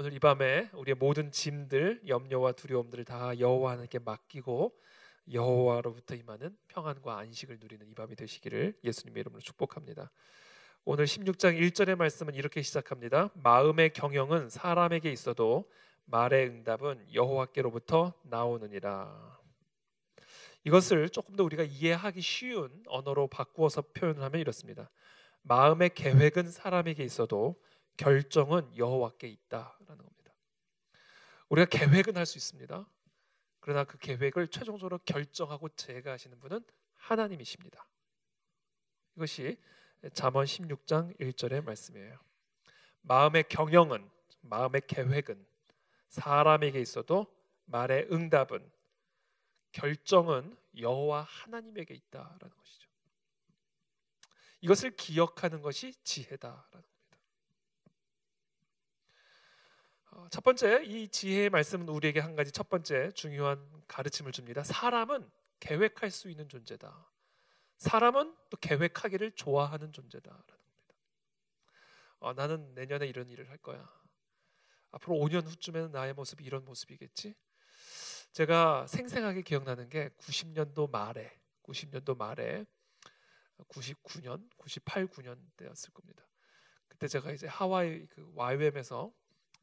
오늘 이 밤에 우리의 모든 짐들, 염려와 두려움들을 다 여호와 하나님께 맡기고 여호와로부터 임하는 평안과 안식을 누리는 이 밤이 되시기를 예수님의 이름으로 축복합니다. 오늘 16장 1절의 말씀은 이렇게 시작합니다. 마음의 경영은 사람에게 있어도 말의 응답은 여호와께로부터 나오느니라. 이것을 조금 더 우리가 이해하기 쉬운 언어로 바꾸어서 표현을 하면 이렇습니다. 마음의 계획은 사람에게 있어도 결정은 여호와께 있다라는 겁니다. 우리가 계획은 할 수 있습니다. 그러나 그 계획을 최종적으로 결정하고 제거하시는 분은 하나님이십니다. 이것이 잠언 16장 1절의 말씀이에요. 마음의 경영은, 마음의 계획은 사람에게 있어도 말의 응답은, 결정은 여호와 하나님에게 있다라는 것이죠. 이것을 기억하는 것이 지혜다라는 겁니다. 첫 번째, 이 지혜의 말씀은 우리에게 한 가지 첫 번째 중요한 가르침을 줍니다. 사람은 계획할 수 있는 존재다. 사람은 또 계획하기를 좋아하는 존재다라는 겁니다. 나는 내년에 이런 일을 할 거야. 앞으로 5년 후쯤에는 나의 모습이 이런 모습이겠지. 제가 생생하게 기억나는 게 90년도 말에 99년, 98, 9년 때였을 겁니다. 그때 제가 이제 하와이 그 YWAM에서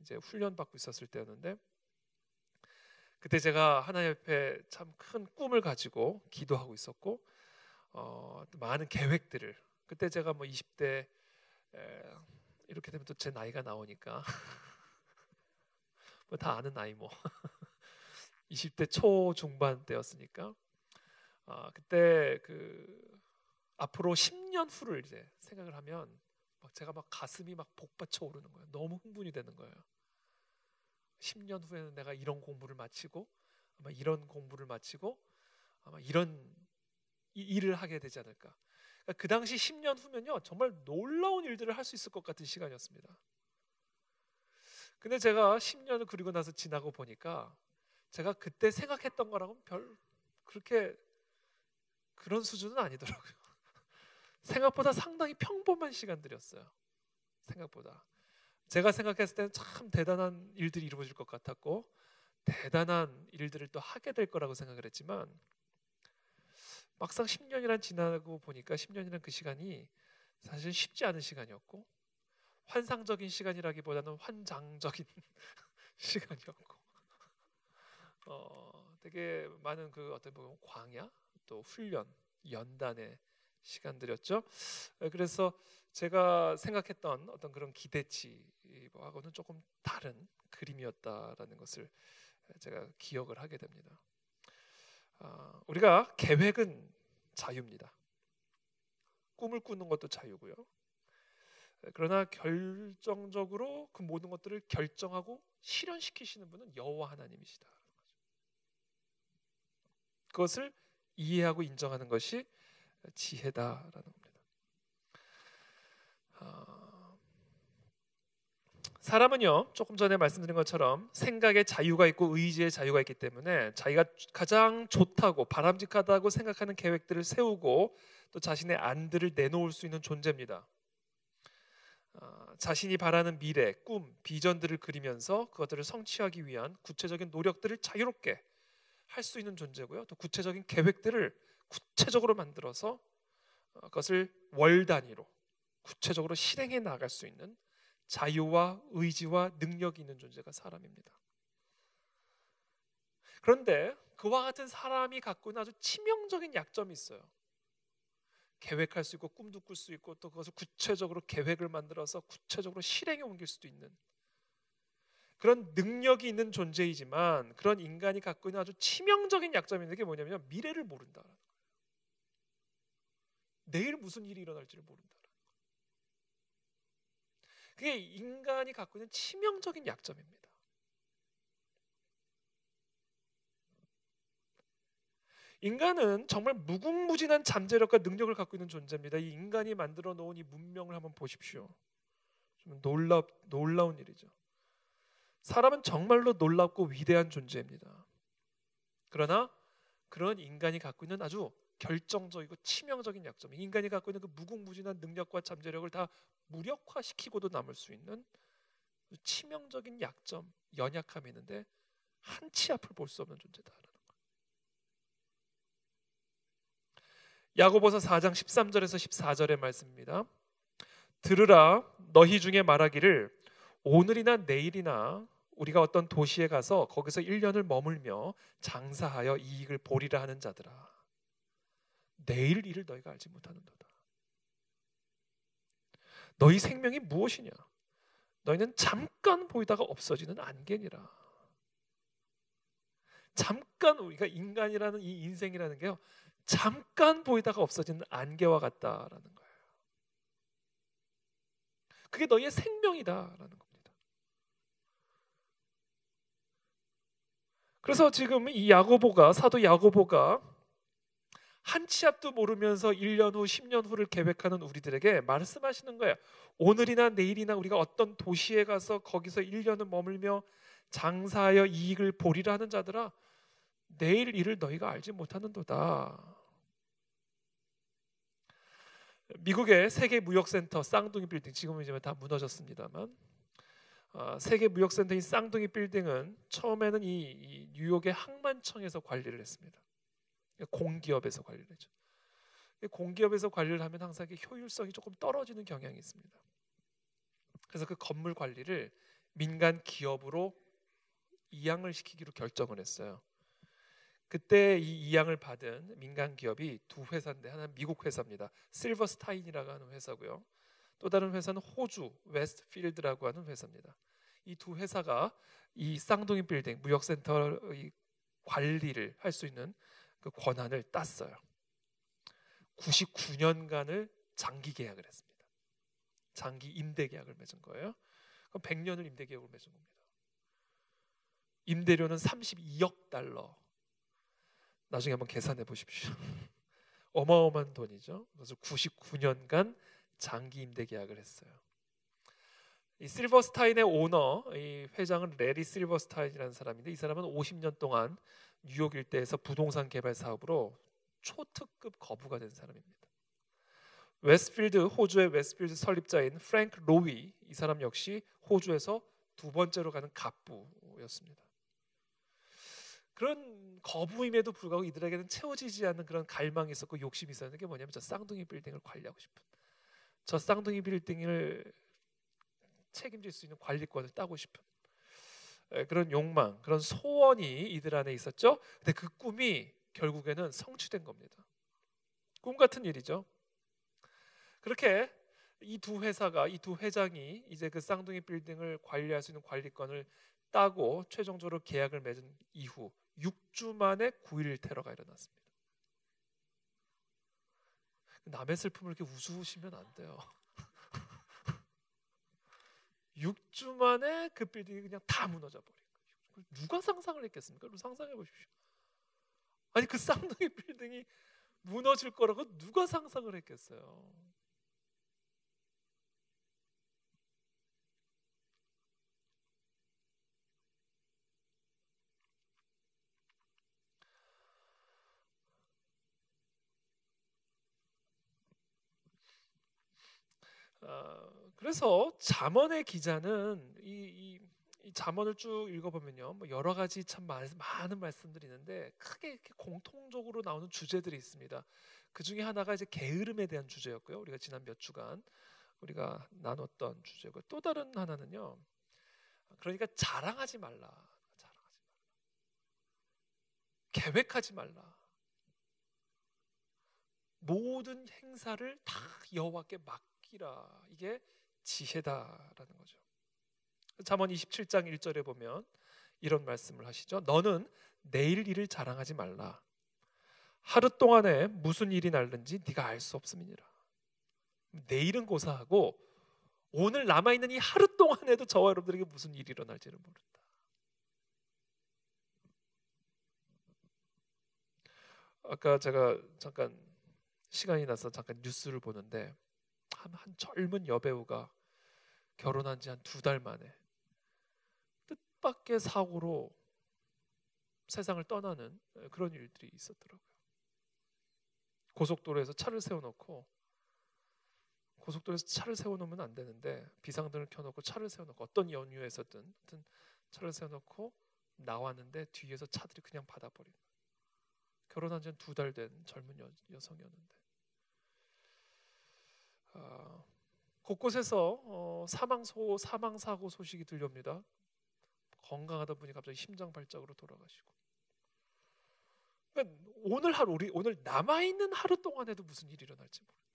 이제 훈련 받고 있었을 때였는데, 그때 제가 하나님 앞에 참 큰 꿈을 가지고 기도하고 있었고, 많은 계획들을, 그때 제가 뭐 20대 이렇게 되면 또 제 나이가 나오니까 뭐 다 아는 나이 뭐 20대 초중반 때였으니까, 그때 그 앞으로 10년 후를 이제 생각을 하면 제가 막 가슴이 막 복받쳐 오르는 거예요. 너무 흥분이 되는 거예요. 10년 후에는 내가 이런 공부를 마치고 아마 이런 공부를 마치고 아마 이런 일을 하게 되지 않을까. 그러니까 그 당시 10년 후면요 정말 놀라운 일들을 할 수 있을 것 같은 시간이었습니다. 근데 제가 10년을 그리고 나서 지나고 보니까 제가 그때 생각했던 거랑은 별 그렇게 그런 수준은 아니더라고요. 생각보다 상당히 평범한 시간들이었어요. 생각보다 제가 생각했을 때는 참 대단한 일들이 이루어질 것 같았고 대단한 일들을 또 하게 될 거라고 생각을 했지만, 막상 10년이란 지나고 보니까 10년이란 그 시간이 사실 쉽지 않은 시간이었고, 환상적인 시간이라기보다는 환장적인 시간이었고, 되게 많은 그 어떤 뭐 광야 또 훈련 연단의 시간들이었죠. 그래서 제가 생각했던 어떤 그런 기대치하고는 조금 다른 그림이었다라는 것을 제가 기억을 하게 됩니다. 우리가 계획은 자유입니다. 꿈을 꾸는 것도 자유고요. 그러나 결정적으로 그 모든 것들을 결정하고 실현시키시는 분은 여호와 하나님이시다. 그것을 이해하고 인정하는 것이 지혜다라는 겁니다. 사람은요, 조금 전에 말씀드린 것처럼 생각의 자유가 있고 의지의 자유가 있기 때문에 자기가 가장 좋다고 바람직하다고 생각하는 계획들을 세우고 또 자신의 안들을 내놓을 수 있는 존재입니다. 자신이 바라는 미래, 꿈, 비전들을 그리면서 그것들을 성취하기 위한 구체적인 노력들을 자유롭게 할 수 있는 존재고요. 또 구체적인 계획들을 구체적으로 만들어서 그것을 월 단위로 구체적으로 실행해 나갈 수 있는 자유와 의지와 능력이 있는 존재가 사람입니다. 그런데 그와 같은 사람이 갖고 있는 아주 치명적인 약점이 있어요. 계획할 수 있고 꿈도 꿀 수 있고 또 그것을 구체적으로 계획을 만들어서 구체적으로 실행에 옮길 수도 있는 그런 능력이 있는 존재이지만, 그런 인간이 갖고 있는 아주 치명적인 약점이 있는 게 뭐냐면 미래를 모른다. 내일 무슨 일이 일어날지를 모른다. 그게 인간이 갖고 있는 치명적인 약점입니다. 인간은 정말 무궁무진한 잠재력과 능력을 갖고 있는 존재입니다. 이 인간이 만들어 놓은 이 문명을 한번 보십시오. 좀 놀라운 일이죠. 사람은 정말로 놀랍고 위대한 존재입니다. 그러나 그런 인간이 갖고 있는 아주 결정적이고 치명적인 약점, 인간이 갖고 있는 그 무궁무진한 능력과 잠재력을 다 무력화시키고도 남을 수 있는 치명적인 약점, 연약함이 있는데 한 치 앞을 볼 수 없는 존재다라는 거예요. 야고보서 4장 13절에서 14절의 말씀입니다. 들으라, 너희 중에 말하기를 오늘이나 내일이나 우리가 어떤 도시에 가서 거기서 1년을 머물며 장사하여 이익을 보리라 하는 자들아, 내일 일을 너희가 알지 못하는도다. 너희 생명이 무엇이냐? 너희는 잠깐 보이다가 없어지는 안개니라. 잠깐, 우리가 인간이라는 이 인생이라는 게요, 잠깐 보이다가 없어지는 안개와 같다라는 거예요. 그게 너희의 생명이다라는 겁니다. 그래서 지금 이 야고보가, 사도 야고보가 한 치 앞도 모르면서 1년 후, 10년 후를 계획하는 우리들에게 말씀하시는 거예요. 오늘이나 내일이나 우리가 어떤 도시에 가서 거기서 1년을 머물며 장사하여 이익을 보리라 하는 자들아, 내일 일을 너희가 알지 못하는도다. 미국의 세계 무역센터 쌍둥이 빌딩, 지금은 이제 다 무너졌습니다만, 세계 무역센터인 쌍둥이 빌딩은 처음에는 이 뉴욕의 항만청에서 관리를 했습니다. 공기업에서 관리를 했죠. 공기업에서 관리를 하면 항상 효율성이 조금 떨어지는 경향이 있습니다. 그래서 그 건물 관리를 민간 기업으로 이양을 시키기로 결정을 했어요. 그때 이 이양을 받은 민간 기업이 두 회사인데, 하나는 미국 회사입니다. 실버스타인이라고 하는 회사고요. 또 다른 회사는 호주 웨스트필드라고 하는 회사입니다. 이 두 회사가 이 쌍둥이 빌딩 무역센터 관리를 할 수 있는 그 권한을 땄어요. 99년간을 장기 계약을 했습니다. 장기 임대 계약을 맺은 거예요. 그럼 100년을 임대 계약으로 맺은 겁니다. 임대료는 32억 달러. 나중에 한번 계산해 보십시오. 어마어마한 돈이죠. 그래서 99년간 장기 임대 계약을 했어요. 이 실버스타인의 오너, 이 회장은 레리 실버스타인이라는 사람인데, 이 사람은 50년 동안 뉴욕 일대에서 부동산 개발 사업으로 초특급 거부가 된 사람입니다. 웨스트필드, 호주의 웨스트필드 설립자인 프랭크 로위, 이 사람 역시 호주에서 두 번째로 가는 갑부였습니다. 그런 거부임에도 불구하고 이들에게는 채워지지 않는 그런 갈망이 있었고 욕심이 있었는 게 뭐냐면, 저 쌍둥이 빌딩을 관리하고 싶은, 저 쌍둥이 빌딩을 책임질 수 있는 관리권을 따고 싶은 그런 욕망, 그런 소원이 이들 안에 있었죠. 근데 그 꿈이 결국에는 성취된 겁니다. 꿈 같은 일이죠. 그렇게 이 두 회사가, 이 두 회장이 이제 그 쌍둥이 빌딩을 관리할 수 있는 관리권을 따고 최종적으로 계약을 맺은 이후 6주 만에 9.11 테러가 일어났습니다. 남의 슬픔을 이렇게 우스우시면 안 돼요. 6주 만에 그 빌딩이 그냥 다 무너져 버린 거예요. 누가 상상을 했겠습니까? 여러분 상상해 보십시오. 아니, 그 쌍둥이 빌딩이 무너질 거라고 누가 상상을 했겠어요? 그래서 잠언의 기자는 이 잠언을 쭉 읽어보면요, 뭐 여러 가지 참 많은 말씀들이 있는데 크게 이렇게 공통적으로 나오는 주제들이 있습니다. 그 중에 하나가 이제 게으름에 대한 주제였고요. 우리가 지난 몇 주간 우리가 나눴던 주제고, 또 다른 하나는요, 그러니까 자랑하지 말라, 계획하지 말라, 모든 행사를 다 여호와께 맡기라. 이게 지혜다라는 거죠. 잠언 27장 1절에 보면 이런 말씀을 하시죠. 너는 내일 일을 자랑하지 말라. 하루 동안에 무슨 일이 날는지 네가 알 수 없음이니라. 내일은 고사하고 오늘 남아있는 이 하루 동안에도 저와 여러분들에게 무슨 일이 일어날지를 모른다. 아까 제가 잠깐 시간이 나서 잠깐 뉴스를 보는데 한 젊은 여배우가 결혼한 지 한 2달 만에 뜻밖의 사고로 세상을 떠나는 그런 일들이 있었더라고요. 고속도로에서 차를 세워놓고 고속도로에서 차를 세워놓으면 안 되는데 비상등을 켜놓고 차를 세워놓고 어떤 연유에서든 하여튼 차를 세워놓고 나왔는데 뒤에서 차들이 그냥 받아버린 거예요. 결혼한 지 2달 된 젊은 여성이었는데 곳곳에서 사망 사고 소식이 들려옵니다. 건강하던 분이 갑자기 심장 발작으로 돌아가시고. 그러니까 오늘 하루 오늘 남아 있는 하루 동안에도 무슨 일이 일어날지 모른다.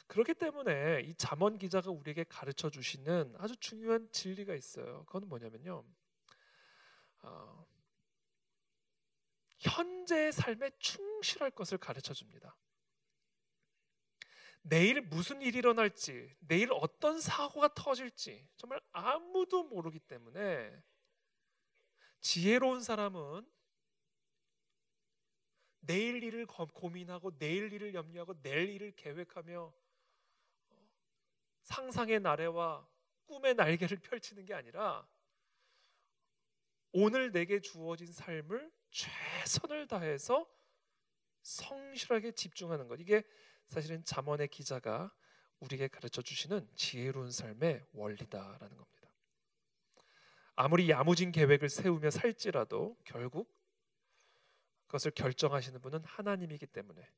그렇기 때문에 이 잠언 기자가 우리에게 가르쳐 주시는 아주 중요한 진리가 있어요. 그건 뭐냐면요. 현재의 삶에 충실할 것을 가르쳐 줍니다. 내일 무슨 일이 일어날지, 내일 어떤 사고가 터질지 정말 아무도 모르기 때문에 지혜로운 사람은 내일 일을 고민하고 내일 일을 염려하고 내일 일을 계획하며 상상의 나래와 꿈의 날개를 펼치는 게 아니라 오늘 내게 주어진 삶을 최선을 다해서 성실하게 집중하는 것. 이게 사실은 잠언의 기자가 우리에게 가르쳐 주시는 지혜로운 삶의 원리다라는 겁니다. 아무리 야무진 계획을 세우며 살지라도 결국 그것을 결정하시는 분은 하나님이기 때문에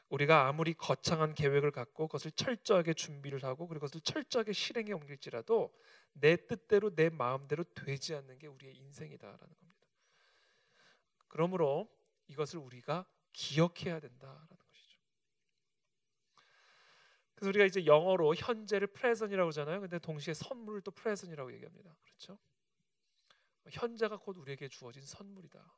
우리가 아무리 거창한 계획을 갖고 그것을 철저하게 준비를 하고 그리고 그것을 철저하게 실행에 옮길지라도 내 뜻대로 내 마음대로 되지 않는 게 우리의 인생이다라는 겁니다. 그러므로 이것을 우리가 기억해야 된다라는 것이죠. 그래서 우리가 이제 영어로 현재를 present이라고 하잖아요. 근데 동시에 선물을 또 present이라고 얘기합니다. 그렇죠? 현재가 곧 우리에게 주어진 선물이다.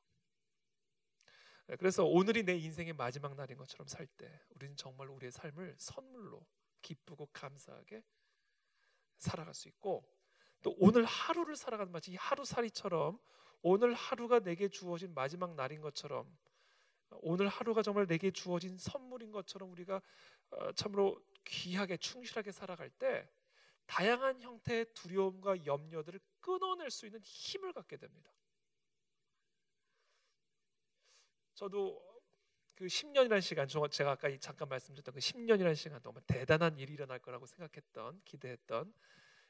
그래서 오늘이 내 인생의 마지막 날인 것처럼 살 때 우리는 정말 우리의 삶을 선물로 기쁘고 감사하게 살아갈 수 있고 또 오늘 하루를 살아가는 마치 이 하루살이처럼 오늘 하루가 내게 주어진 마지막 날인 것처럼 오늘 하루가 정말 내게 주어진 선물인 것처럼 우리가 참으로 귀하게 충실하게 살아갈 때 다양한 형태의 두려움과 염려들을 끊어낼 수 있는 힘을 갖게 됩니다. 저도 그 10년이라는 시간, 제가 아까 잠깐 말씀드렸던 그 10년이라는 시간 동안 대단한 일이 일어날 거라고 생각했던, 기대했던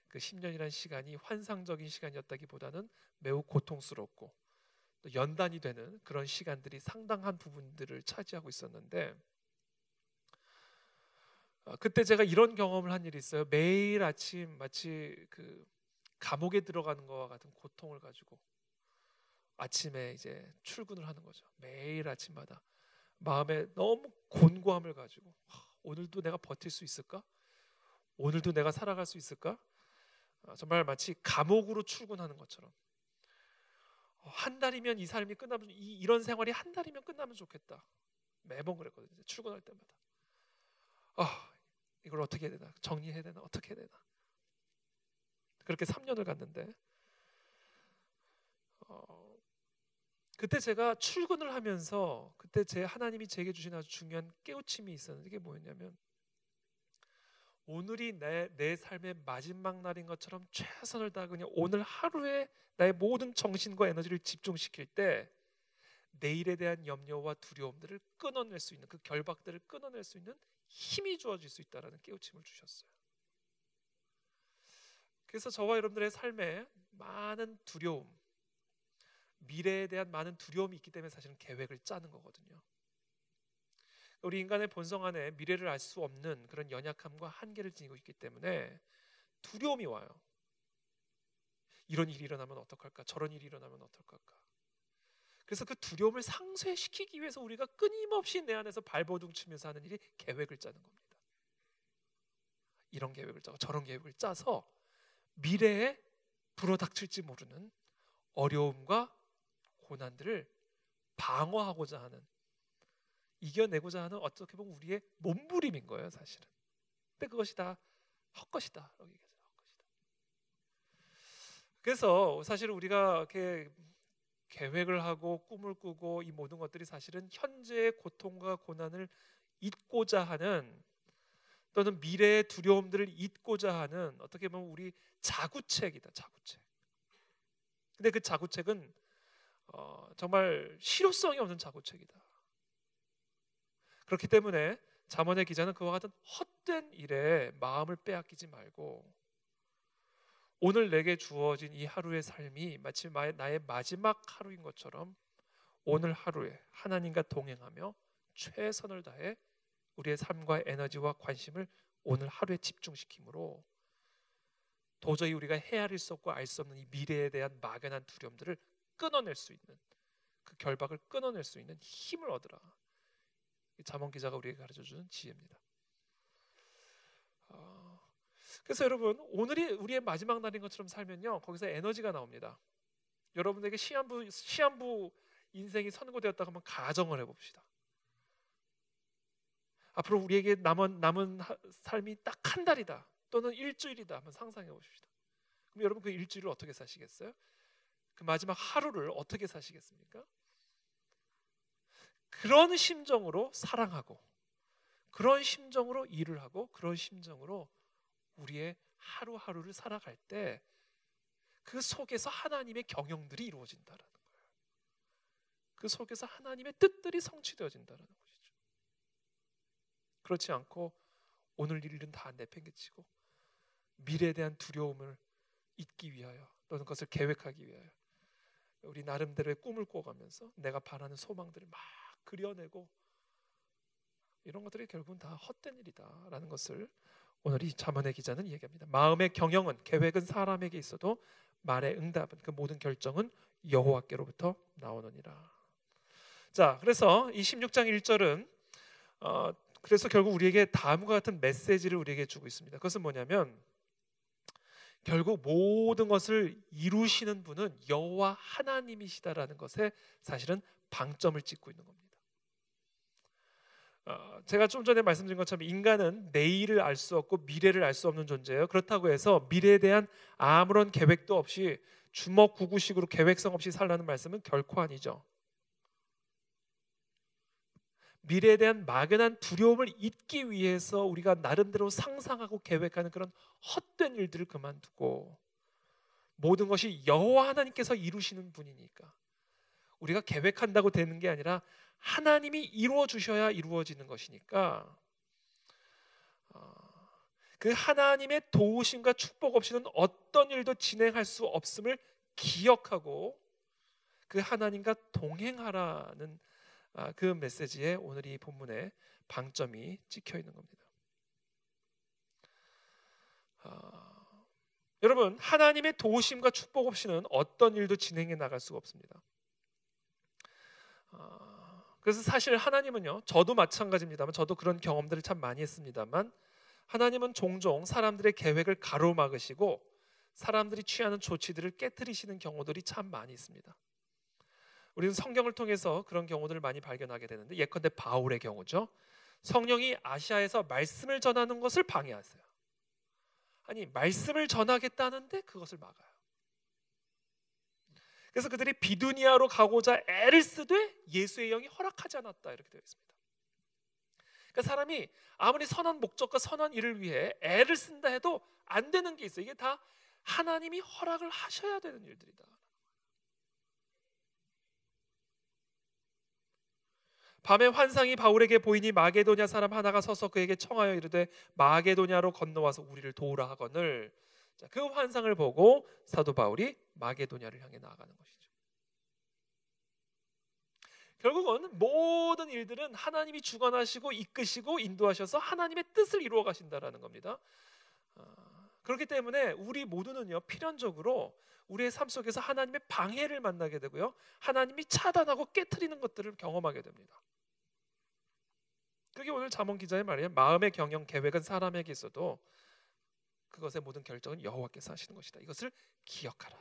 그 10년이라는 시간이 환상적인 시간이었다기보다는 매우 고통스럽고 또 연단이 되는 그런 시간들이 상당한 부분들을 차지하고 있었는데 그때 제가 이런 경험을 한 일이 있어요. 매일 아침 마치 그 감옥에 들어가는 것과 같은 고통을 가지고 아침에 이제 출근을 하는 거죠. 매일 아침마다 마음에 너무 곤고함을 가지고 오늘도 내가 버틸 수 있을까? 오늘도 내가 살아갈 수 있을까? 정말 마치 감옥으로 출근하는 것처럼 한 달이면 이 삶이 끝나면 이런 생활이 한 달이면 끝나면 좋겠다. 매번 그랬거든요. 출근할 때마다 이걸 어떻게 해야 되나? 정리해야 되나? 어떻게 해야 되나? 그렇게 3년을 갔는데 그때 제가 출근을 하면서 그때 하나님이 제게 주신 아주 중요한 깨우침이 있었는데 이게 뭐였냐면 오늘이 내 삶의 마지막 날인 것처럼 최선을 다하고 그냥 오늘 하루에 나의 모든 정신과 에너지를 집중시킬 때 내일에 대한 염려와 두려움들을 끊어낼 수 있는 그 결박들을 끊어낼 수 있는 힘이 주어질 수 있다는 깨우침을 주셨어요. 그래서 저와 여러분들의 삶에 많은 두려움, 미래에 대한 많은 두려움이 있기 때문에 사실은 계획을 짜는 거거든요. 우리 인간의 본성 안에 미래를 알 수 없는 그런 연약함과 한계를 지니고 있기 때문에 두려움이 와요. 이런 일이 일어나면 어떡할까? 저런 일이 일어나면 어떡할까? 그래서 그 두려움을 상쇄시키기 위해서 우리가 끊임없이 내 안에서 발버둥 치면서 하는 일이 계획을 짜는 겁니다. 이런 계획을 짜고 저런 계획을 짜서 미래에 불어닥칠지 모르는 어려움과 고난들을 방어하고자 하는, 이겨내고자 하는 어떻게 보면 우리의 몸부림인 거예요, 사실은. 근데 그것이 다 헛것이다. 그래서 사실 우리가 이렇게 계획을 하고 꿈을 꾸고 이 모든 것들이 사실은 현재의 고통과 고난을 잊고자 하는 또는 미래의 두려움들을 잊고자 하는 어떻게 보면 우리 자구책이다. 자구책. 근데 그 자구책은 정말 실효성이 없는 자구책이다. 그렇기 때문에 잠언의 기자는 그와 같은 헛된 일에 마음을 빼앗기지 말고 오늘 내게 주어진 이 하루의 삶이 마치 나의 마지막 하루인 것처럼 오늘 하루에 하나님과 동행하며 최선을 다해 우리의 삶과 에너지와 관심을 오늘 하루에 집중시킴으로 도저히 우리가 헤아릴 수 없고 알 수 없는 이 미래에 대한 막연한 두려움들을 끊어낼 수 있는, 그 결박을 끊어낼 수 있는 힘을 얻으라. 잠언 기자가 우리에게 가르쳐주는 지혜입니다. 그래서 여러분, 오늘이 우리의 마지막 날인 것처럼 살면요, 거기서 에너지가 나옵니다. 여러분에게 시한부 인생이 선고되었다고 한번 가정을 해봅시다. 앞으로 우리에게 남은 삶이 딱 한 달이다 또는 일주일이다 한번 상상해 보십시다. 그럼 여러분 그 일주일을 어떻게 사시겠어요? 그 마지막 하루를 어떻게 사시겠습니까? 그런 심정으로 사랑하고, 그런 심정으로 일을 하고, 그런 심정으로 우리의 하루하루를 살아갈 때 그 속에서 하나님의 경영들이 이루어진다라는 거예요. 그 속에서 하나님의 뜻들이 성취되어진다라는 것이죠. 그렇지 않고 오늘 일은 다 내팽개치고 미래에 대한 두려움을 잊기 위하여 또는 그것을 계획하기 위하여 우리 나름대로의 꿈을 꿔가면서 내가 바라는 소망들을 막 그려내고 이런 것들이 결국은 다 헛된 일이다라는 것을 오늘 이 잠언의 기자는 얘기합니다. 마음의 경영은, 계획은 사람에게 있어도 말의 응답은, 그 모든 결정은 여호와께로부터 나오느니라. 자, 그래서 이 16장 1절은 그래서 결국 우리에게 다음과 같은 메시지를 우리에게 주고 있습니다. 그것은 뭐냐면 결국 모든 것을 이루시는 분은 여호와 하나님이시다라는 것에 사실은 방점을 찍고 있는 겁니다. 제가 좀 전에 말씀드린 것처럼 인간은 내일을 알 수 없고 미래를 알 수 없는 존재예요. 그렇다고 해서 미래에 대한 아무런 계획도 없이 주먹구구식으로 계획성 없이 살라는 말씀은 결코 아니죠. 미래에 대한 막연한 두려움을 잊기 위해서 우리가 나름대로 상상하고 계획하는 그런 헛된 일들을 그만두고 모든 것이 여호와 하나님께서 이루시는 분이니까 우리가 계획한다고 되는 게 아니라 하나님이 이루어 주셔야 이루어지는 것이니까 그 하나님의 도우심과 축복 없이는 어떤 일도 진행할 수 없음을 기억하고 그 하나님과 동행하라는 그 메시지에 오늘 이 본문에 방점이 찍혀 있는 겁니다. 여러분, 하나님의 도우심과 축복 없이는 어떤 일도 진행해 나갈 수가 없습니다. 그래서 사실 하나님은요, 저도 마찬가지입니다만 저도 그런 경험들을 참 많이 했습니다만 하나님은 종종 사람들의 계획을 가로막으시고 사람들이 취하는 조치들을 깨트리시는 경우들이 참 많이 있습니다. 우리는 성경을 통해서 그런 경우들을 많이 발견하게 되는데 예컨대 바울의 경우죠. 성령이 아시아에서 말씀을 전하는 것을 방해하세요. 아니, 말씀을 전하겠다는데 그것을 막아요. 그래서 그들이 비두니아로 가고자 애를 쓰되 예수의 영이 허락하지 않았다 이렇게 되어 있습니다. 그러니까 사람이 아무리 선한 목적과 선한 일을 위해 애를 쓴다 해도 안 되는 게 있어요. 이게 다 하나님이 허락을 하셔야 되는 일들이다. 밤에 환상이 바울에게 보이니 마게도냐 사람 하나가 서서 그에게 청하여 이르되 마게도냐로 건너와서 우리를 도우라 하거늘. 자, 그 환상을 보고 사도 바울이 마게도냐를 향해 나아가는 것이죠. 결국은 모든 일들은 하나님이 주관하시고 이끄시고 인도하셔서 하나님의 뜻을 이루어 가신다라는 겁니다. 그렇기 때문에 우리 모두는요, 필연적으로 우리의 삶 속에서 하나님의 방해를 만나게 되고요, 하나님이 차단하고 깨트리는 것들을 경험하게 됩니다. 그게 오늘 잠언 기자의 말이에요. 마음의 경영 계획은 사람에게 있어도 그것의 모든 결정은 여호와께서 하시는 것이다. 이것을 기억하라.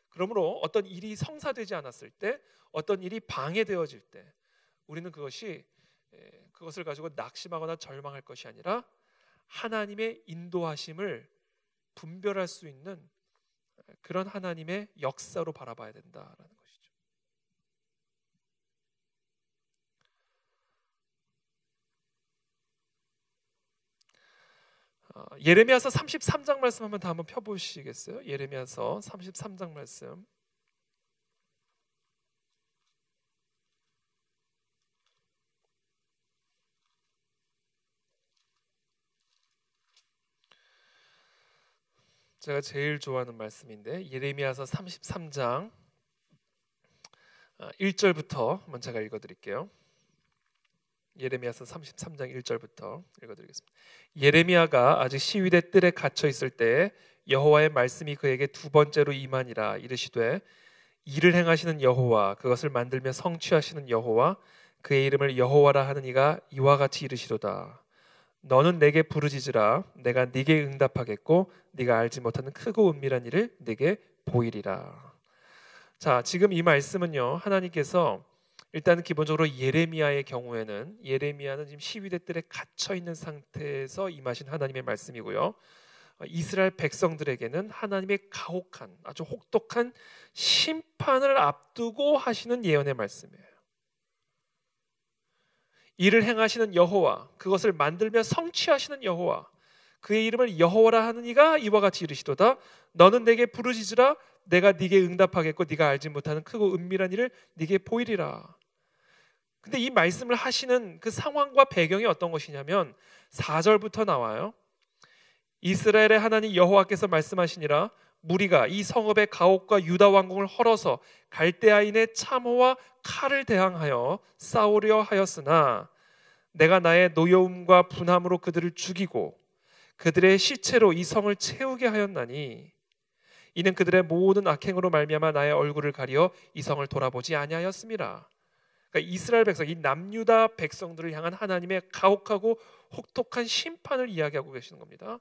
그러므로 어떤 일이 성사되지 않았을 때, 어떤 일이 방해되어질 때 우리는 그것을 가지고 낙심하거나 절망할 것이 아니라 하나님의 인도하심을 분별할 수 있는 그런 하나님의 역사로 바라봐야 된다라는 것이죠. 예레미야서 33장 말씀 한번 펴보시겠어요? 예레미야서 33장 말씀. 제가 제일 좋아하는 말씀인데 예레미야서 33장 1절부터 한번 제가 읽어드릴게요. 예레미야서 33장 1절부터 읽어드리겠습니다. 예레미야가 아직 시위대 뜰에 갇혀 있을 때 여호와의 말씀이 그에게 두 번째로 임하니라. 이르시되 이를 행하시는 여호와, 그것을 만들며 성취하시는 여호와, 그의 이름을 여호와라 하는 이가 이와 같이 이르시로다. 너는 내게 부르짖으라. 내가 네게 응답하겠고 네가 알지 못하는 크고 은밀한 일을 네게 보이리라. 자, 지금 이 말씀은요, 하나님께서 일단 기본적으로 예레미야의 경우에는 예레미야는 지금 시위대 뜰에 갇혀 있는 상태에서 임하신 하나님의 말씀이고요. 이스라엘 백성들에게는 하나님의 가혹한, 아주 혹독한 심판을 앞두고 하시는 예언의 말씀이에요. 이를 행하시는 여호와, 그것을 만들며 성취하시는 여호와, 그의 이름을 여호와라 하는 이가 이와 같이 이르시도다. 너는 내게 부르짖으라. 내가 네게 응답하겠고 네가 알지 못하는 크고 은밀한 일을 네게 보이리라. 근데 이 말씀을 하시는 그 상황과 배경이 어떤 것이냐면 4절부터 나와요. 이스라엘의 하나님 여호와께서 말씀하시니라. 무리가 이 성읍의 가옥과 유다 왕궁을 헐어서 갈대아인의 참호와 칼을 대항하여 싸우려 하였으나 내가 나의 노여움과 분함으로 그들을 죽이고 그들의 시체로 이 성을 채우게 하였나니 이는 그들의 모든 악행으로 말미암아 나의 얼굴을 가리어 이 성을 돌아보지 아니하였음이라. 그러니까 이스라엘 백성, 이 남유다 백성들을 향한 하나님의 가혹하고 혹독한 심판을 이야기하고 계시는 겁니다.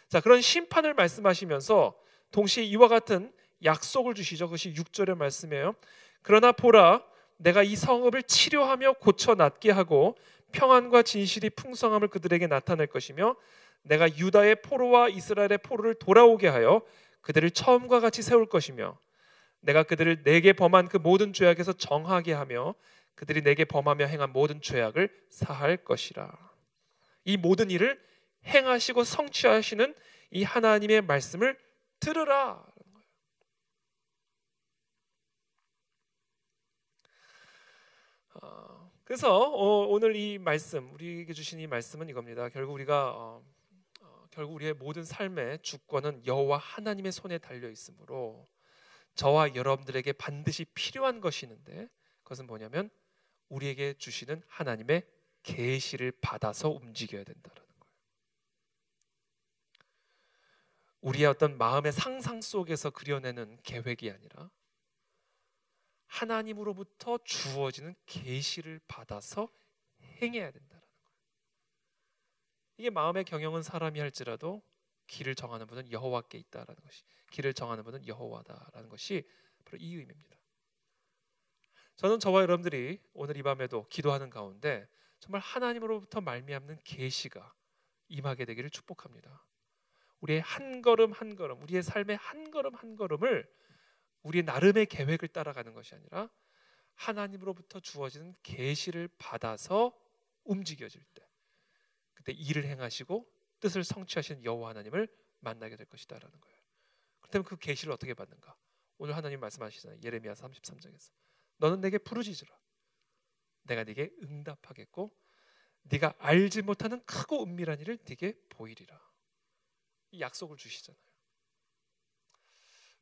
자, 그런 심판을 말씀하시면서 동시에 이와 같은 약속을 주시죠. 그것이 6절의 말씀이에요. 그러나 보라, 내가 이 성읍을 치료하며 고쳐 낫게 하고 평안과 진실이 풍성함을 그들에게 나타낼 것이며 내가 유다의 포로와 이스라엘의 포로를 돌아오게 하여 그들을 처음과 같이 세울 것이며 내가 그들을 내게 범한 그 모든 죄악에서 정하게 하며 그들이 내게 범하며 행한 모든 죄악을 사할 것이라. 이 모든 일을 행하시고 성취하시는 이 하나님의 말씀을 들으라. 그래서 오늘 이 말씀, 우리에게 주신 이 말씀은 이겁니다. 결국 우리의 모든 삶의 주권은 여호와 하나님의 손에 달려 있으므로 저와 여러분들에게 반드시 필요한 것이 있는데 그것은 뭐냐면 우리에게 주시는 하나님의 계시를 받아서 움직여야 된다라는 거예요. 우리의 어떤 마음의 상상 속에서 그려내는 계획이 아니라 하나님으로부터 주어지는 계시를 받아서 행해야 된다라는 거예요. 이게 마음의 경영은 사람이 할지라도 길을 정하는 분은 여호와께 있다라는 것이, 길을 정하는 분은 여호와다라는 것이 바로 이 의미입니다. 저는 저와 여러분들이 오늘 이 밤에도 기도하는 가운데 정말 하나님으로부터 말미암는 계시가 임하게 되기를 축복합니다. 우리의 한 걸음 한 걸음, 우리의 삶의 한 걸음 한 걸음을 우리의 나름의 계획을 따라가는 것이 아니라 하나님으로부터 주어지는 계시를 받아서 움직여질 때 그때 일을 행하시고 뜻을 성취하시는 여호와 하나님을 만나게 될 것이다라는 거예요. 그렇다면 그 계시를 어떻게 받는가? 오늘 하나님 말씀하시잖아요. 예레미야 33장에서 너는 내게 부르짖으라. 내가 네게 응답하겠고 네가 알지 못하는 크고 은밀한 일을 네게 보이리라. 이 약속을 주시잖아요.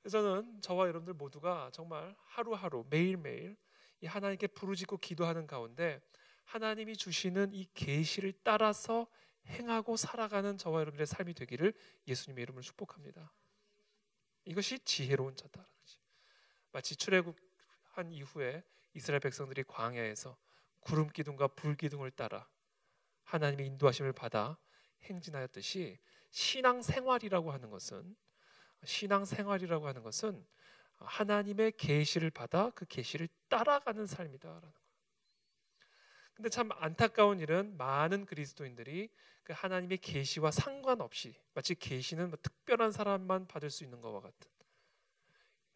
그래서 저는 저와 여러분들 모두가 정말 하루하루 매일매일 이 하나님께 부르짖고 기도하는 가운데 하나님이 주시는 이 계시를 따라서 행하고 살아가는 저와 여러분들의 삶이 되기를 예수님의 이름으로 축복합니다. 이것이 지혜로운 자다라는 거지. 마치 출애굽한 이후에 이스라엘 백성들이 광야에서 구름 기둥과 불 기둥을 따라 하나님의 인도하심을 받아 행진하였듯이 신앙생활이라고 하는 것은 하나님의 계시를 받아 그 계시를 따라가는 삶이다라는 거예요. 근데 참 안타까운 일은 많은 그리스도인들이 그 하나님의 계시와 상관없이 마치 계시는 뭐 특별한 사람만 받을 수 있는 것과 같은,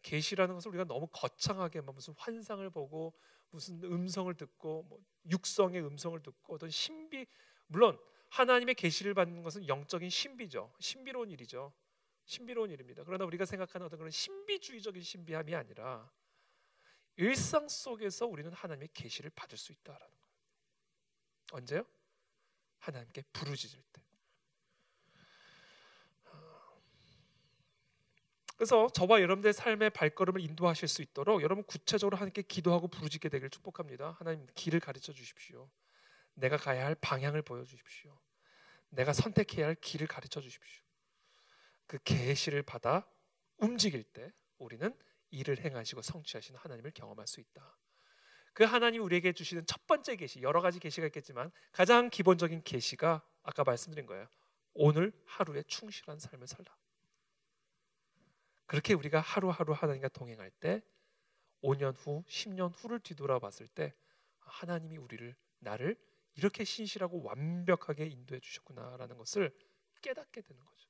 계시라는 것을 우리가 너무 거창하게 무슨 환상을 보고 무슨 음성을 듣고 뭐 육성의 음성을 듣고 어떤 신비, 물론 하나님의 계시를 받는 것은 영적인 신비죠. 신비로운 일이죠. 신비로운 일입니다. 그러나 우리가 생각하는 어떤 그런 신비주의적인 신비함이 아니라 일상 속에서 우리는 하나님의 계시를 받을 수 있다라는 거예요. 언제요? 하나님께 부르짖을 때. 그래서 저와 여러분들의 삶의 발걸음을 인도하실 수 있도록 여러분 구체적으로 하나님께 기도하고 부르짖게 되기를 축복합니다. 하나님, 길을 가르쳐 주십시오. 내가 가야 할 방향을 보여주십시오. 내가 선택해야 할 길을 가르쳐 주십시오. 그 계시를 받아 움직일 때 우리는 일을 행하시고 성취하시는 하나님을 경험할 수 있다. 그 하나님이 우리에게 주시는 첫 번째 계시, 여러 가지 계시가 있겠지만 가장 기본적인 계시가 아까 말씀드린 거예요. 오늘 하루에 충실한 삶을 살라. 그렇게 우리가 하루하루 하나님과 동행할 때 5년 후, 10년 후를 뒤돌아봤을 때 하나님이 나를 이렇게 신실하고 완벽하게 인도해 주셨구나라는 것을 깨닫게 되는 거죠.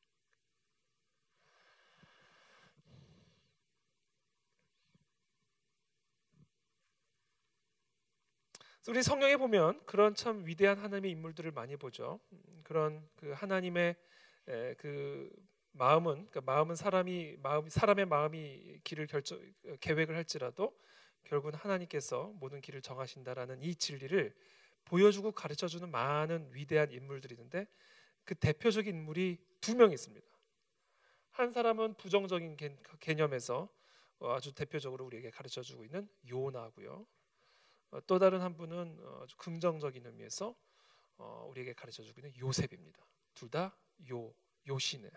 우리 성경에 보면 그런 참 위대한 하나님의 인물들을 많이 보죠. 그런 그 하나님의 그 마음은, 그러니까 사람의 마음이 계획을 할지라도 결국은 하나님께서 모든 길을 정하신다라는 이 진리를 보여주고 가르쳐주는 많은 위대한 인물들이 있는데 그 대표적인 인물이 두 명 있습니다. 한 사람은 부정적인 개념에서 아주 대표적으로 우리에게 가르쳐주고 있는 요나고요. 또 다른 한 분은 아주 긍정적인 의미에서 우리에게 가르쳐주고 있는 요셉입니다. 둘 다 요시네요.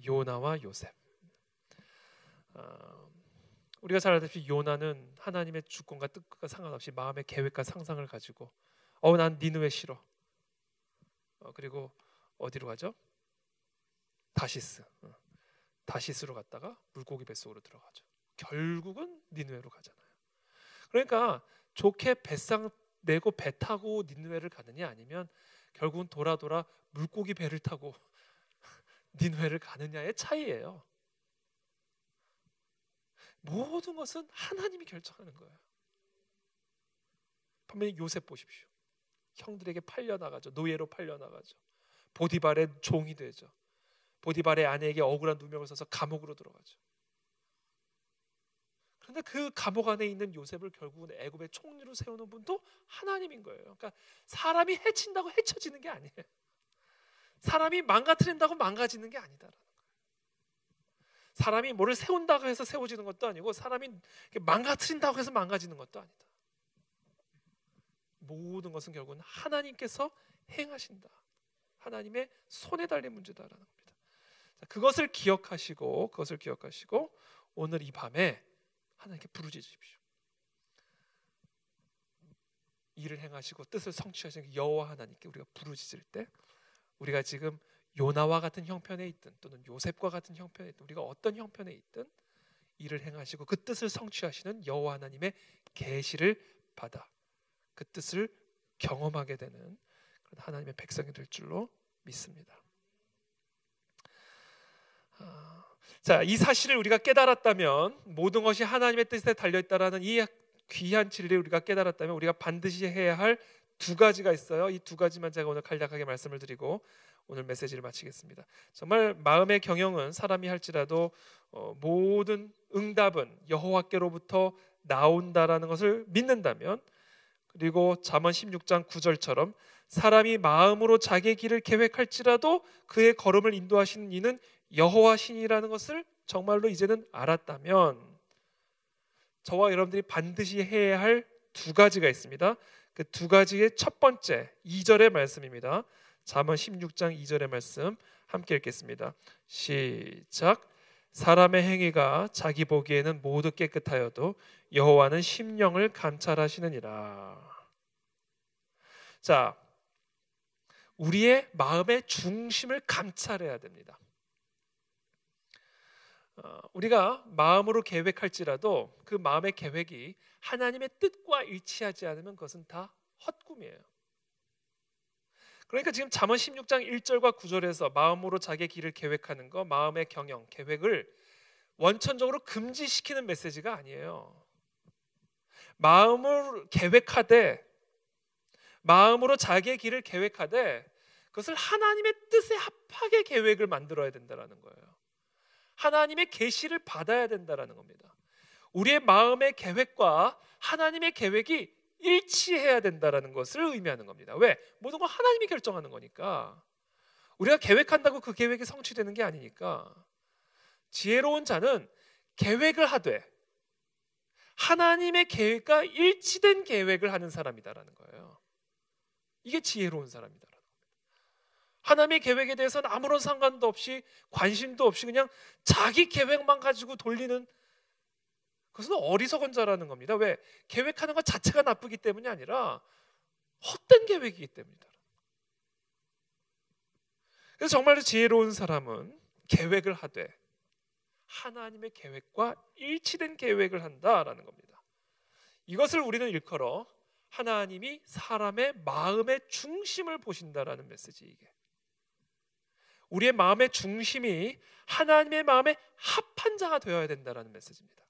요나와 요셉. 우리가 잘 알다시피 요나는 하나님의 주권과 뜻과 상관없이 마음의 계획과 상상을 가지고 난 니느웨 싫어. 그리고 어디로 가죠? 다시스로 갔다가 물고기 뱃속으로 들어가죠. 결국은 니느웨로 가잖아요. 그러니까 좋게 배상 내고 배 타고 니느웨를 가느냐 아니면 결국은 돌아 물고기 배를 타고 니느웨를 가느냐의 차이예요. 모든 것은 하나님이 결정하는 거예요. 반면에 요셉 보십시오. 형들에게 팔려나가죠. 노예로 팔려나가죠. 보디발의 종이 되죠. 보디발의 아내에게 억울한 누명을 써서 감옥으로 들어가죠. 그런데 그 감옥 안에 있는 요셉을 결국은 애굽의 총리로 세우는 분도 하나님인 거예요. 그러니까 사람이 해친다고 해쳐지는 게 아니에요. 사람이 망가뜨린다고 망가지는 게 아니다라는 거예요. 사람이 뭐를 세운다고 해서 세워지는 것도 아니고 사람이 망가뜨린다고 해서 망가지는 것도 아니다. 모든 것은 결국은 하나님께서 행하신다. 하나님의 손에 달린 문제다라는 겁니다. 그것을 기억하시고 오늘 이 밤에 하나님께 부르짖으십시오. 일을 행하시고 뜻을 성취하시는 여호와 하나님께 우리가 부르짖을 때 우리가 지금 요나와 같은 형편에 있든 또는 요셉과 같은 형편에 있든 우리가 어떤 형편에 있든 일을 행하시고 그 뜻을 성취하시는 여호와 하나님의 계시를 받아 그 뜻을 경험하게 되는 그런 하나님의 백성이 될 줄로 믿습니다. 자, 이 사실을 우리가 깨달았다면 모든 것이 하나님의 뜻에 달려있다라는 이 귀한 진리를 우리가 깨달았다면 우리가 반드시 해야 할 두 가지가 있어요. 이 두 가지만 제가 오늘 간략하게 말씀을 드리고 오늘 메시지를 마치겠습니다. 정말 마음의 경영은 사람이 할지라도 모든 응답은 여호와께로부터 나온다라는 것을 믿는다면 그리고 잠언 16장 9절처럼 사람이 마음으로 자기의 길을 계획할지라도 그의 걸음을 인도하시는 이는 여호와 신이라는 것을 정말로 이제는 알았다면 저와 여러분들이 반드시 해야 할 두 가지가 있습니다. 그 두 가지의 첫 번째 2절의 말씀입니다. 잠언 16장 2절의 말씀 함께 읽겠습니다. 시작. 사람의 행위가 자기 보기에는 모두 깨끗하여도 여호와는 심령을 감찰하시느니라. 자, 우리의 마음의 중심을 감찰해야 됩니다. 우리가 마음으로 계획할지라도 그 마음의 계획이 하나님의 뜻과 일치하지 않으면 그것은 다 헛꿈이에요. 그러니까 지금 잠언 16장 1절과 9절에서 마음으로 자기의 길을 계획하는 거, 마음의 경영, 계획을 원천적으로 금지시키는 메시지가 아니에요. 마음을 계획하되 마음으로 자기의 길을 계획하되 그것을 하나님의 뜻에 합하게 계획을 만들어야 된다는 거예요. 하나님의 계시를 받아야 된다는 겁니다. 우리의 마음의 계획과 하나님의 계획이 일치해야 된다는 것을 의미하는 겁니다. 왜? 모든 건 하나님이 결정하는 거니까. 우리가 계획한다고 그 계획이 성취되는 게 아니니까. 지혜로운 자는 계획을 하되 하나님의 계획과 일치된 계획을 하는 사람이다라는 거예요. 이게 지혜로운 사람이다라는 겁니다. 하나님의 계획에 대해서는 아무런 상관도 없이 관심도 없이 그냥 자기 계획만 가지고 돌리는, 그것은 어리석은 자라는 겁니다. 왜? 계획하는 것 자체가 나쁘기 때문이 아니라 헛된 계획이기 때문이다. 그래서 정말로 지혜로운 사람은 계획을 하되 하나님의 계획과 일치된 계획을 한다라는 겁니다. 이것을 우리는 일컬어 하나님이 사람의 마음의 중심을 보신다라는 메시지. 이게 우리의 마음의 중심이 하나님의 마음에 합한 자가 되어야 된다라는 메시지입니다.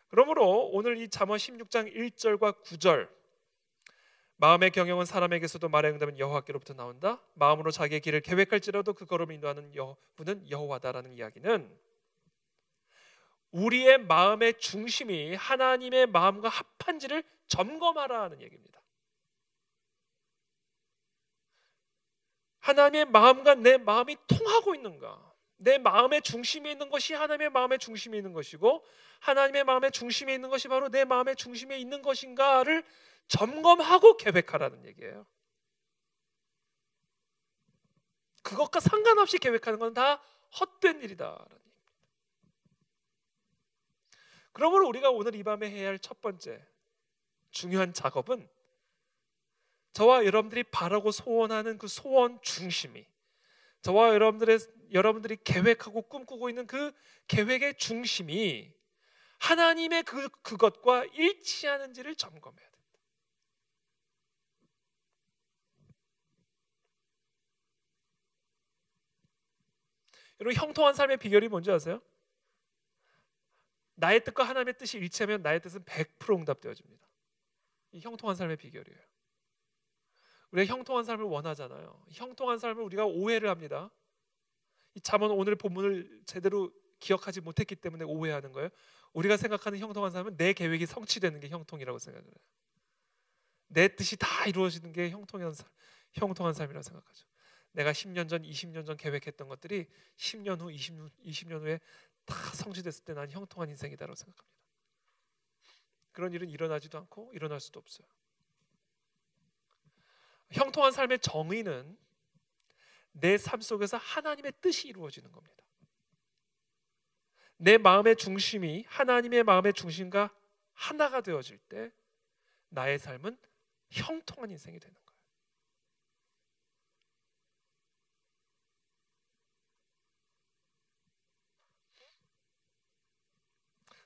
그러므로 오늘 이 잠언 16장 1절과 9절, 마음의 경영은 사람에게서도 말의 응답은 여호와께로부터 나온다. 마음으로 자기의 길을 계획할지라도 그 걸음을 인도하는 분은 여호와다라는 이야기는 우리의 마음의 중심이 하나님의 마음과 합한지를 점검하라는 얘기입니다. 하나님의 마음과 내 마음이 통하고 있는가? 내 마음의 중심에 있는 것이 하나님의 마음의 중심에 있는 것이고 하나님의 마음의 중심에 있는 것이 바로 내 마음의 중심에 있는 것인가를 점검하고 계획하라는 얘기예요. 그것과 상관없이 계획하는 건 다 헛된 일이다. 그러므로 우리가 오늘 이 밤에 해야 할 첫 번째 중요한 작업은 저와 여러분들이 바라고 소원하는 그 소원 중심이, 저와 여러분들이 계획하고 꿈꾸고 있는 그 계획의 중심이 하나님의 그것과 일치하는지를 점검해야 됩니다. 여러분, 형통한 삶의 비결이 뭔지 아세요? 나의 뜻과 하나님의 뜻이 일치하면 나의 뜻은 100% 응답되어집니다. 이 형통한 삶의 비결이에요. 우리가 형통한 삶을 원하잖아요. 형통한 삶을 우리가 오해를 합니다. 이 잠언 오늘 본문을 제대로 기억하지 못했기 때문에 오해하는 거예요. 우리가 생각하는 형통한 삶은 내 계획이 성취되는 게 형통이라고 생각을 해요. 내 뜻이 다 이루어지는 게 형통한 삶이라고 생각하죠. 내가 10년 전, 20년 전 계획했던 것들이 10년 후, 20년 후에 다 성취됐을 때 난 형통한 인생이다라고 생각합니다. 그런 일은 일어나지도 않고 일어날 수도 없어요. 형통한 삶의 정의는 내 삶 속에서 하나님의 뜻이 이루어지는 겁니다. 내 마음의 중심이 하나님의 마음의 중심과 하나가 되어질 때 나의 삶은 형통한 인생이 되는 거예요.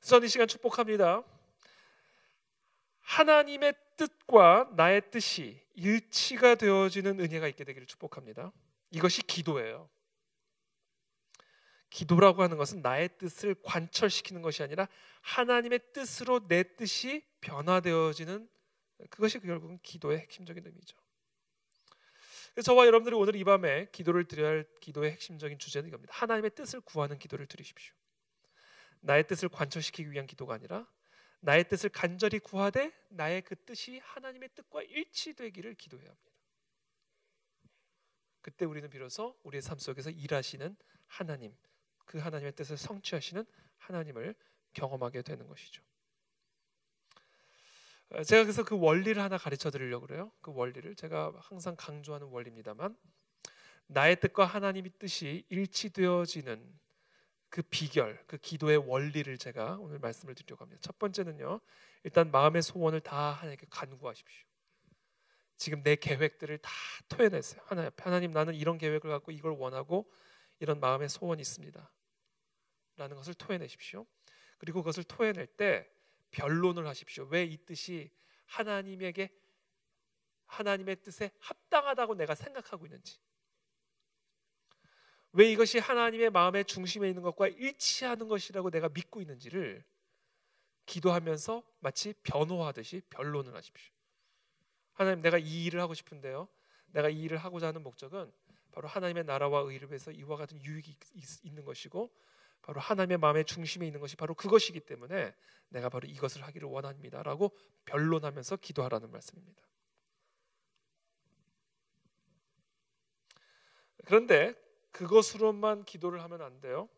저는 이 시간 축복합니다. 하나님의 뜻과 나의 뜻이 일치가 되어지는 은혜가 있게 되기를 축복합니다. 이것이 기도예요. 기도라고 하는 것은 나의 뜻을 관철시키는 것이 아니라 하나님의 뜻으로 내 뜻이 변화되어지는, 그것이 결국은 기도의 핵심적인 의미죠. 그래서 저와 여러분들이 오늘 이 밤에 기도를 드려야 할 기도의 핵심적인 주제는 이겁니다. 하나님의 뜻을 구하는 기도를 드리십시오. 나의 뜻을 관철시키기 위한 기도가 아니라 나의 뜻을 간절히 구하되 나의 그 뜻이 하나님의 뜻과 일치되기를 기도해야 합니다. 그때 우리는 비로소 우리의 삶 속에서 일하시는 하나님, 그 하나님의 뜻을 성취하시는 하나님을 경험하게 되는 것이죠. 제가 그래서 그 원리를 하나 가르쳐 드리려고 그래요. 그 원리를 제가 항상 강조하는 원리입니다만, 나의 뜻과 하나님의 뜻이 일치되어지는 그 비결, 그 기도의 원리를 제가 오늘 말씀을 드리려고 합니다. 첫 번째는요, 일단 마음의 소원을 다 하나님께 간구하십시오. 지금 내 계획들을 다 토해냈어요. 하나님, 나는 이런 계획을 갖고 이걸 원하고 이런 마음의 소원이 있습니다 라는 것을 토해내십시오. 그리고 그것을 토해낼 때 변론을 하십시오. 왜 이 뜻이 하나님의 뜻에 합당하다고 내가 생각하고 있는지, 왜 이것이 하나님의 마음의 중심에 있는 것과 일치하는 것이라고 내가 믿고 있는지를 기도하면서 마치 변호하듯이 변론을 하십시오. 하나님, 내가 이 일을 하고 싶은데요, 내가 이 일을 하고자 하는 목적은 바로 하나님의 나라와 의를 위해서 이와 같은 유익이 있는 것이고 바로 하나님의 마음의 중심에 있는 것이 바로 그것이기 때문에 내가 바로 이것을 하기를 원합니다 라고 변론하면서 기도하라는 말씀입니다. 그런데 그것으로만 기도를 하면 안 돼요.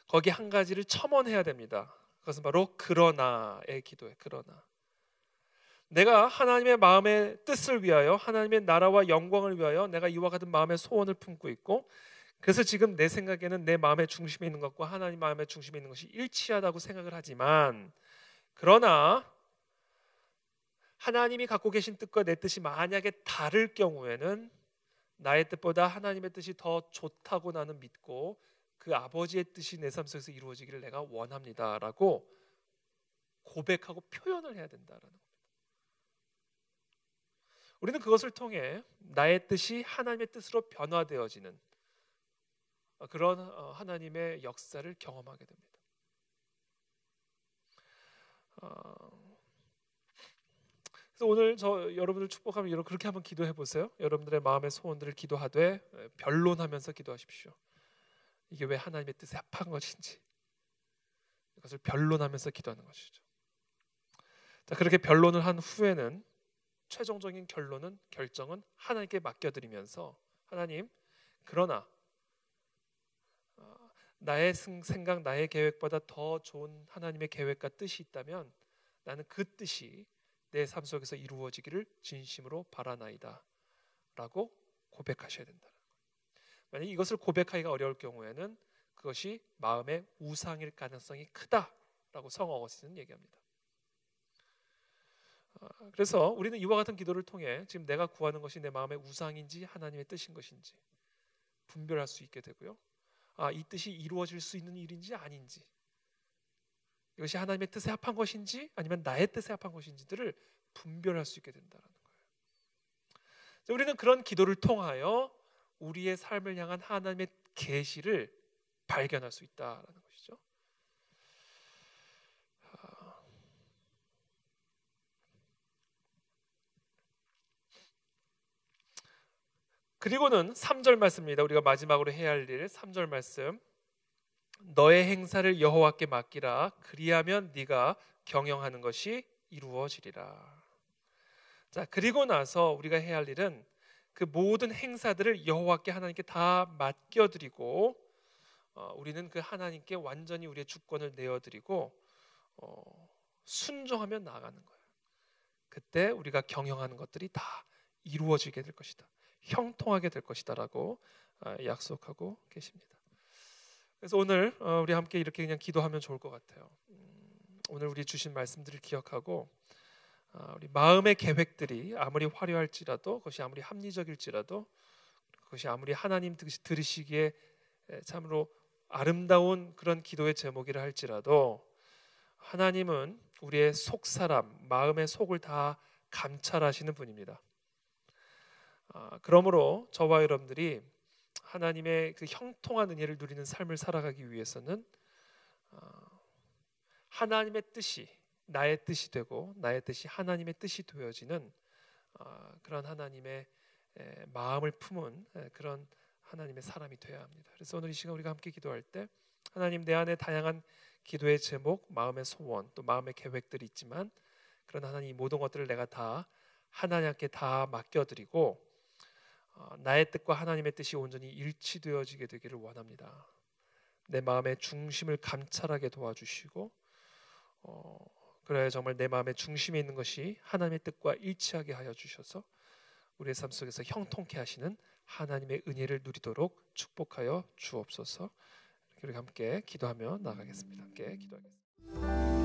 거기 한 가지를 첨언해야 됩니다. 그것은 바로 그러나의 기도예요. 그러나 내가 하나님의 마음의 뜻을 위하여, 하나님의 나라와 영광을 위하여 내가 이와 같은 마음의 소원을 품고 있고, 그래서 지금 내 생각에는 내 마음의 중심에 있는 것과 하나님 마음의 중심에 있는 것이 일치하다고 생각을 하지만, 그러나 하나님이 갖고 계신 뜻과 내 뜻이 만약에 다를 경우에는 나의 뜻보다 하나님의 뜻이 더 좋다고 나는 믿고 그 아버지의 뜻이 내 삶 속에서 이루어지기를 내가 원합니다라고 고백하고 표현을 해야 된다라는 겁니다. 우리는 그것을 통해 나의 뜻이 하나님의 뜻으로 변화되어지는 그런 하나님의 역사를 경험하게 됩니다. 그래서 오늘 저 여러분들 축복하면 그렇게 한번 기도해 보세요. 여러분들의 마음의 소원들을 기도하되 변론하면서 기도하십시오. 이게 왜 하나님의 뜻에 합한 것인지 이것을 변론하면서 기도하는 것이죠. 자, 그렇게 변론을 한 후에는 최종적인 결정은 하나님께 맡겨드리면서, 하나님, 그러나 나의 생각, 나의 계획보다 더 좋은 하나님의 계획과 뜻이 있다면 나는 그 뜻이 내 삶 속에서 이루어지기를 진심으로 바라나이다 라고 고백하셔야 된다. 만약 이것을 고백하기가 어려울 경우에는 그것이 마음의 우상일 가능성이 크다라고 성어 어거스틴은 얘기합니다. 그래서 우리는 이와 같은 기도를 통해 지금 내가 구하는 것이 내 마음의 우상인지 하나님의 뜻인 것인지 분별할 수 있게 되고요. 이 뜻이 이루어질 수 있는 일인지 아닌지, 이것이 하나님의 뜻에 합한 것인지 아니면 나의 뜻에 합한 것인지들을 분별할 수 있게 된다는 거예요. 우리는 그런 기도를 통하여 우리의 삶을 향한 하나님의 계시를 발견할 수 있다라는 것이죠. 그리고는 3절 말씀입니다. 우리가 마지막으로 해야 할 일 3절 말씀. 너의 행사를 여호와께 맡기라. 그리하면 네가 경영하는 것이 이루어지리라. 자, 그리고 나서 우리가 해야 할 일은 그 모든 행사들을 여호와께 하나님께 다 맡겨드리고 우리는 그 하나님께 완전히 우리의 주권을 내어드리고 순종하며 나아가는 거예요. 그때 우리가 경영하는 것들이 다 이루어지게 될 것이다. 형통하게 될 것이다라고 약속하고 계십니다. 그래서 오늘 우리 함께 이렇게 그냥 기도하면 좋을 것 같아요. 오늘 우리 주신 말씀들을 기억하고 우리 마음의 계획들이 아무리 화려할지라도, 그것이 아무리 합리적일지라도, 그것이 아무리 하나님 들으시기에 참으로 아름다운 그런 기도의 제목이라 할지라도 하나님은 우리의 속사람, 마음의 속을 다 감찰하시는 분입니다. 그러므로 저와 여러분들이 하나님의 그 형통한 은혜를 누리는 삶을 살아가기 위해서는 하나님의 뜻이 나의 뜻이 되고 나의 뜻이 하나님의 뜻이 되어지는 그런 하나님의 마음을 품은 그런 하나님의 사람이 되어야 합니다. 그래서 오늘 이 시간 우리가 함께 기도할 때 하나님, 내 안에 다양한 기도의 제목, 마음의 소원, 또 마음의 계획들이 있지만 그런 하나님, 이 모든 것들을 내가 다 하나님께 다 맡겨드리고 나의 뜻과 하나님의 뜻이 온전히 일치되어지게 되기를 원합니다. 내 마음의 중심을 감찰하게 도와주시고 그래 정말 내 마음의 중심에 있는 것이 하나님의 뜻과 일치하게 하여 주셔서 우리의 삶 속에서 형통케 하시는 하나님의 은혜를 누리도록 축복하여 주옵소서. 우리 함께 기도하며 나가겠습니다. 함께 기도하겠습니다.